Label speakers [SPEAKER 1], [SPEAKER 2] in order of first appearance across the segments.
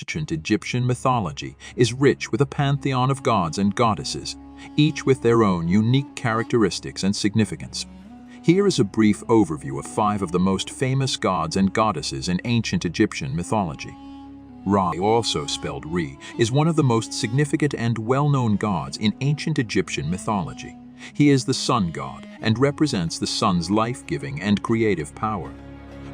[SPEAKER 1] Ancient Egyptian mythology is rich with a pantheon of gods and goddesses, each with their own unique characteristics and significance. Here is a brief overview of 5 of the most famous gods and goddesses in ancient Egyptian mythology. Ra, also spelled Re, is one of the most significant and well-known gods in ancient Egyptian mythology. He is the sun god and represents the sun's life-giving and creative power.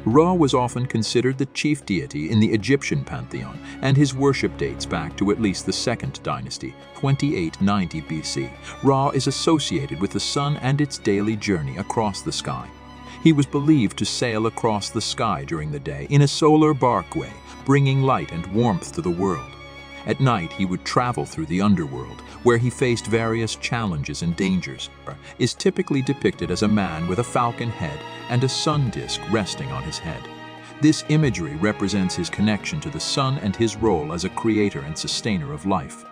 [SPEAKER 1] Ra was often considered the chief deity in the Egyptian pantheon, and his worship dates back to at least the 2nd dynasty, 2890 BC. Ra is associated with the sun and its daily journey across the sky. He was believed to sail across the sky during the day in a solar barkway, bringing light and warmth to the world. At night, he would travel through the underworld, where he faced various challenges and dangers. Ra is typically depicted as a man with a falcon head and a sun disk resting on his head. This imagery represents his connection to the sun and his role as a creator and sustainer of life.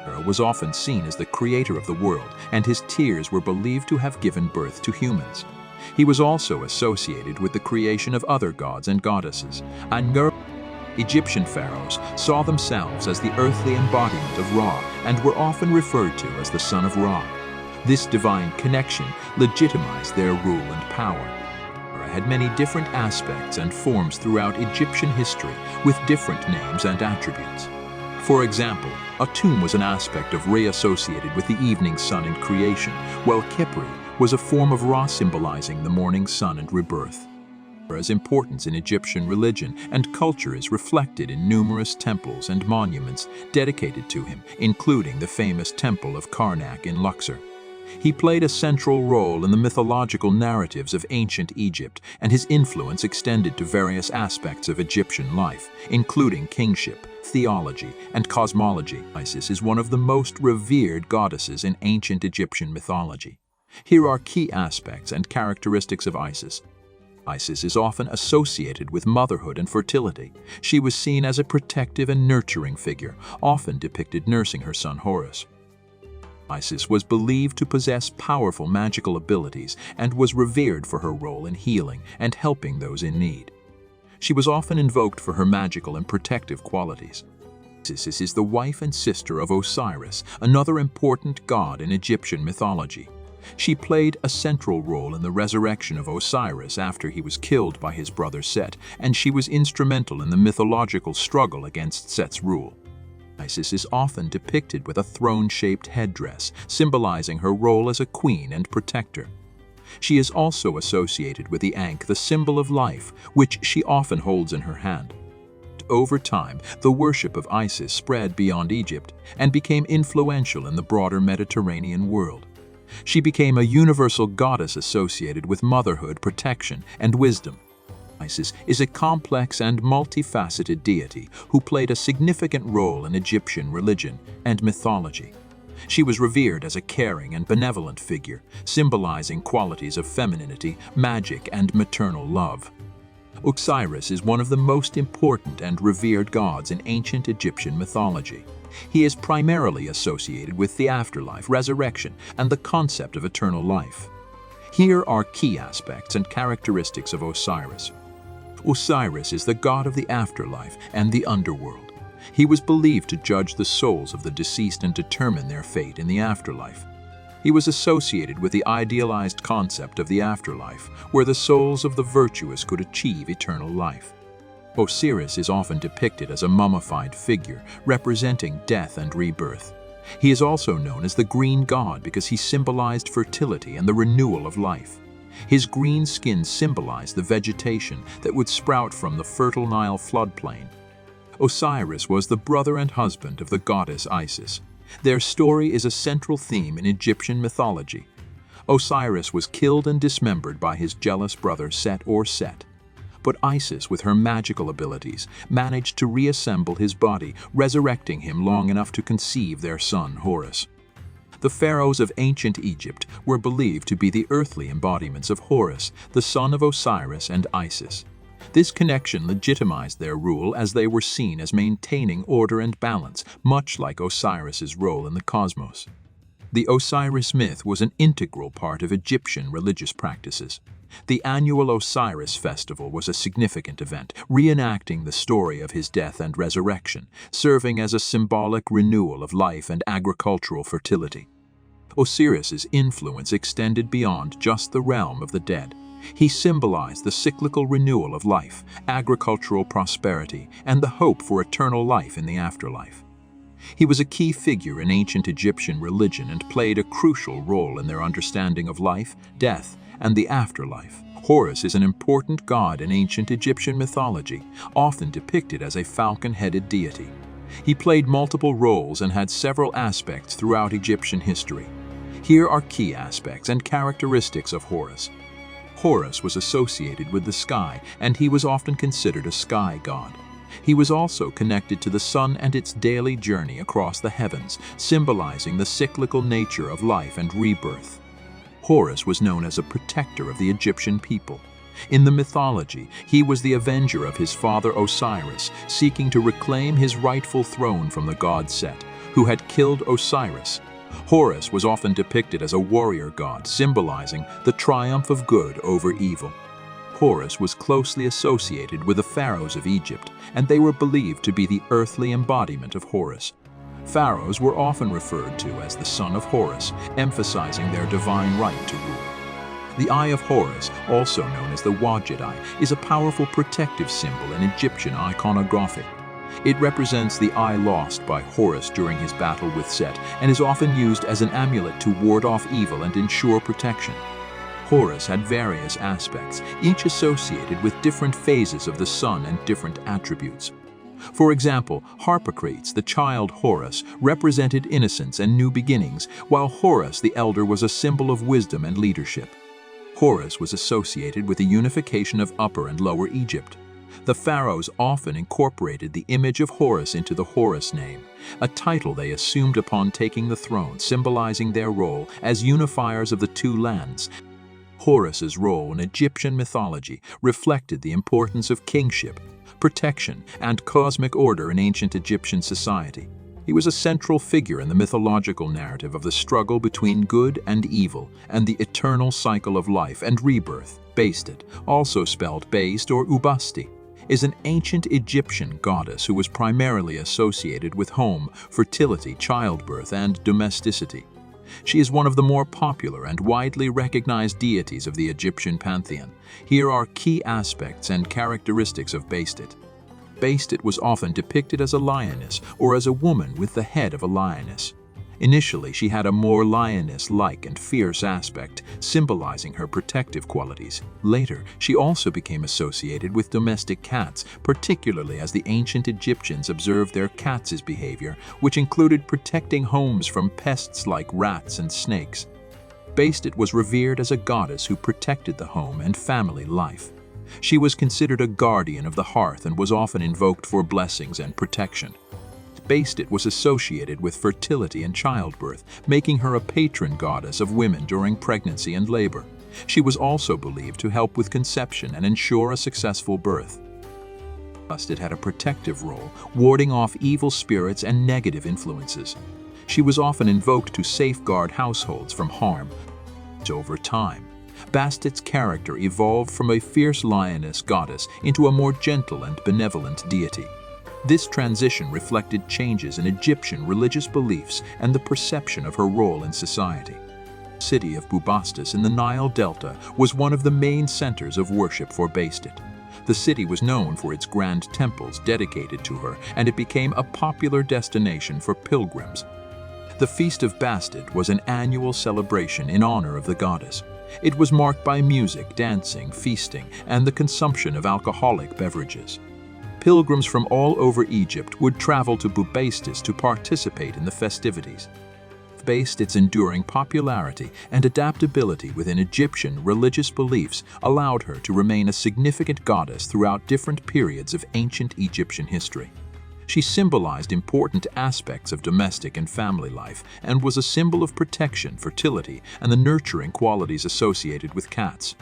[SPEAKER 1] Ra was often seen as the creator of the world, and his tears were believed to have given birth to humans. He was also associated with the creation of other gods and goddesses. Egyptian pharaohs saw themselves as the earthly embodiment of Ra and were often referred to as the son of Ra. This divine connection legitimized their rule and power. Ra had many different aspects and forms throughout Egyptian history with different names and attributes. For example, Atum was an aspect of Ra associated with the evening sun and creation, while Khepri was a form of Ra symbolizing the morning sun and rebirth. Ra's importance in Egyptian religion and culture is reflected in numerous temples and monuments dedicated to him, including the famous Temple of Karnak in Luxor. He played a central role in the mythological narratives of ancient Egypt, and his influence extended to various aspects of Egyptian life, including kingship, theology, and cosmology. Isis is one of the most revered goddesses in ancient Egyptian mythology. Here are key aspects and characteristics of Isis. Isis is often associated with motherhood and fertility. She was seen as a protective and nurturing figure, often depicted nursing her son Horus. Isis was believed to possess powerful magical abilities and was revered for her role in healing and helping those in need. She was often invoked for her magical and protective qualities. Isis is the wife and sister of Osiris, another important god in Egyptian mythology. She played a central role in the resurrection of Osiris after he was killed by his brother Set, and she was instrumental in the mythological struggle against Set's rule. Isis is often depicted with a throne-shaped headdress, symbolizing her role as a queen and protector. She is also associated with the Ankh, the symbol of life, which she often holds in her hand. Over time, the worship of Isis spread beyond Egypt and became influential in the broader Mediterranean world. She became a universal goddess associated with motherhood, protection, and wisdom. Isis is a complex and multifaceted deity who played a significant role in Egyptian religion and mythology. She was revered as a caring and benevolent figure, symbolizing qualities of femininity, magic, and maternal love. Osiris is one of the most important and revered gods in ancient Egyptian mythology. He is primarily associated with the afterlife, resurrection, and the concept of eternal life. Here are key aspects and characteristics of Osiris. Osiris is the god of the afterlife and the underworld. He was believed to judge the souls of the deceased and determine their fate in the afterlife. He was associated with the idealized concept of the afterlife, where the souls of the virtuous could achieve eternal life. Osiris is often depicted as a mummified figure, representing death and rebirth. He is also known as the green god because he symbolized fertility and the renewal of life. His green skin symbolized the vegetation that would sprout from the fertile Nile floodplain. Osiris was the brother and husband of the goddess Isis. Their story is a central theme in Egyptian mythology. Osiris was killed and dismembered by his jealous brother Set. But Isis, with her magical abilities, managed to reassemble his body, resurrecting him long enough to conceive their son Horus. The pharaohs of ancient Egypt were believed to be the earthly embodiments of Horus, the son of Osiris and Isis. This connection legitimized their rule as they were seen as maintaining order and balance, much like Osiris's role in the cosmos. The Osiris myth was an integral part of Egyptian religious practices. The annual Osiris festival was a significant event, reenacting the story of his death and resurrection, serving as a symbolic renewal of life and agricultural fertility. Osiris's influence extended beyond just the realm of the dead. He symbolized the cyclical renewal of life, agricultural prosperity, and the hope for eternal life in the afterlife. He was a key figure in ancient Egyptian religion and played a crucial role in their understanding of life, death, and the afterlife. Horus is an important god in ancient Egyptian mythology, often depicted as a falcon-headed deity. He played multiple roles and had several aspects throughout Egyptian history. Here are key aspects and characteristics of Horus. Horus was associated with the sky, and he was often considered a sky god. He was also connected to the sun and its daily journey across the heavens, symbolizing the cyclical nature of life and rebirth. Horus was known as a protector of the Egyptian people. In the mythology, he was the avenger of his father Osiris, seeking to reclaim his rightful throne from the god Set, who had killed Osiris. Horus was often depicted as a warrior god, symbolizing the triumph of good over evil. Horus was closely associated with the pharaohs of Egypt, and they were believed to be the earthly embodiment of Horus. Pharaohs were often referred to as the son of Horus, emphasizing their divine right to rule. The Eye of Horus, also known as the Wajid Eye, is a powerful protective symbol in Egyptian iconography. It represents the eye lost by Horus during his battle with Set and is often used as an amulet to ward off evil and ensure protection. Horus had various aspects, each associated with different phases of the sun and different attributes. For example, Harpocrates, the child Horus, represented innocence and new beginnings, while Horus the elder was a symbol of wisdom and leadership. Horus was associated with the unification of Upper and Lower Egypt. The pharaohs often incorporated the image of Horus into the Horus name, a title they assumed upon taking the throne, symbolizing their role as unifiers of the two lands. Horus's role in Egyptian mythology reflected the importance of kingship, protection, and cosmic order in ancient Egyptian society. He was a central figure in the mythological narrative of the struggle between good and evil and the eternal cycle of life and rebirth. Bastet, also spelled Bast or Ubasti, is an ancient Egyptian goddess who was primarily associated with home, fertility, childbirth, and domesticity. She is one of the more popular and widely recognized deities of the Egyptian pantheon. Here are key aspects and characteristics of Bastet. Bastet was often depicted as a lioness or as a woman with the head of a lioness. Initially, she had a more lioness-like and fierce aspect, symbolizing her protective qualities. Later, she also became associated with domestic cats, particularly as the ancient Egyptians observed their cats' behavior, which included protecting homes from pests like rats and snakes. Bastet was revered as a goddess who protected the home and family life. She was considered a guardian of the hearth and was often invoked for blessings and protection. Bastet was associated with fertility and childbirth, making her a patron goddess of women during pregnancy and labor. She was also believed to help with conception and ensure a successful birth. Bastet had a protective role, warding off evil spirits and negative influences. She was often invoked to safeguard households from harm. Over time, Bastet's character evolved from a fierce lioness goddess into a more gentle and benevolent deity. This transition reflected changes in Egyptian religious beliefs and the perception of her role in society. The city of Bubastis in the Nile Delta was one of the main centers of worship for Bastet. The city was known for its grand temples dedicated to her, and it became a popular destination for pilgrims. The Feast of Bastet was an annual celebration in honor of the goddess. It was marked by music, dancing, feasting, and the consumption of alcoholic beverages. Pilgrims from all over Egypt would travel to Bubastis to participate in the festivities. Bastet's enduring popularity and adaptability within Egyptian religious beliefs allowed her to remain a significant goddess throughout different periods of ancient Egyptian history. She symbolized important aspects of domestic and family life and was a symbol of protection, fertility, and the nurturing qualities associated with cats.